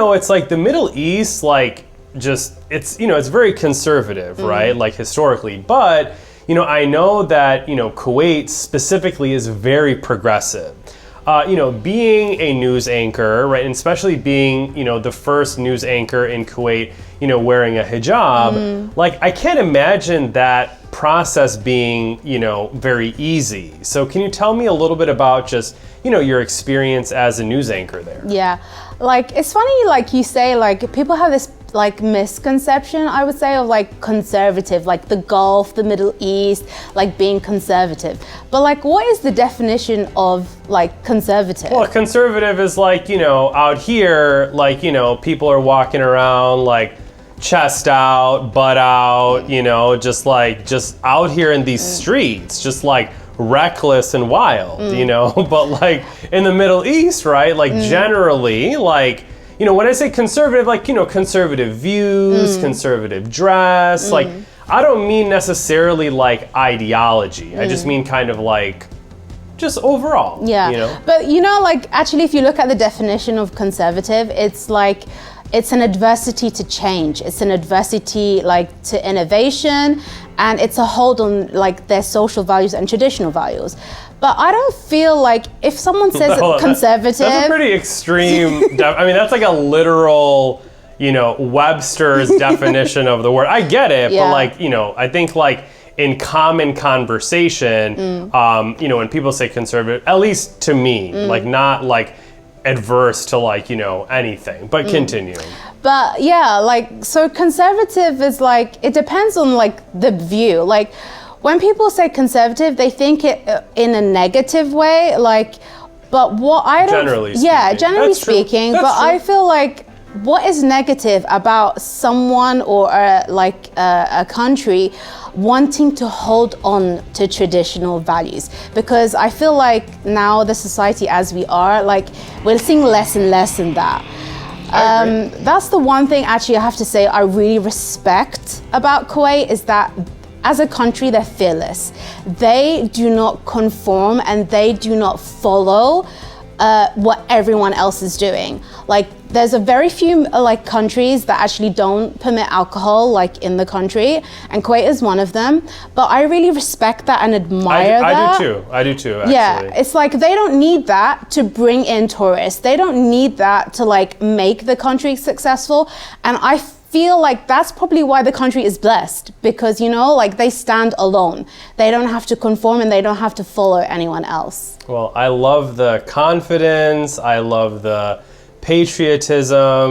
know, it's like the Middle East, like just, it's, you know, it's very conservative, right? Like historically, but, you know, I know that, you know, Kuwait specifically is very progressive. You know, being a news anchor, right, and especially being, you know, the first news anchor in Kuwait, you know, wearing a hijab, like I can't imagine that process being, you know, very easy. So can you tell me a little bit about just, you know, your experience as a news anchor there? Yeah, like it's funny, like you say, like people have this like misconception, I would say, of like conservative, like the Gulf, the Middle East, like being conservative. But like, what is the definition of like conservative? Well, conservative is like, you know, out here, like, you know, people are walking around like chest out, butt out, you know, just out here in these streets, just like reckless and wild, you know. But like in the Middle East, right, like generally, like, you know, when I say conservative, like, you know, conservative views, conservative dress, like, I don't mean necessarily like ideology. I just mean kind of like, just overall. Yeah, you know? But you know, like actually if you look at the definition of conservative, it's like, it's an adversity to change. It's an adversity like to innovation, and it's a hold on like their social values and traditional values. But I don't feel like if someone says conservative... That's a pretty extreme, I mean, that's like a literal, you know, Webster's definition of the word. I get it, but like, you know, I think like in common conversation, you know, when people say conservative, at least to me, like not like adverse to like, you know, anything, but continue. But yeah, like, so conservative is like, it depends on like the view. Like when people say conservative, they think it in a negative way, like, but what I don't... Generally speaking. Yeah, generally speaking, but I feel like what is negative about someone or a country wanting to hold on to traditional values? Because I feel like now the society as we are, like we're seeing less and less in that. That's the one thing actually I have to say I really respect about Kuwait, is that as a country they're fearless. They do not conform and they do not follow what everyone else is doing. Like there's a very few like countries that actually don't permit alcohol like in the country, and Kuwait is one of them. But I really respect that and admire that. I do too, actually. Yeah, it's like they don't need that to bring in tourists. They don't need that to like make the country successful. And I feel like that's probably why the country is blessed, because, you know, like they stand alone. They don't have to conform and they don't have to follow anyone else. Well, I love the confidence. I love the patriotism.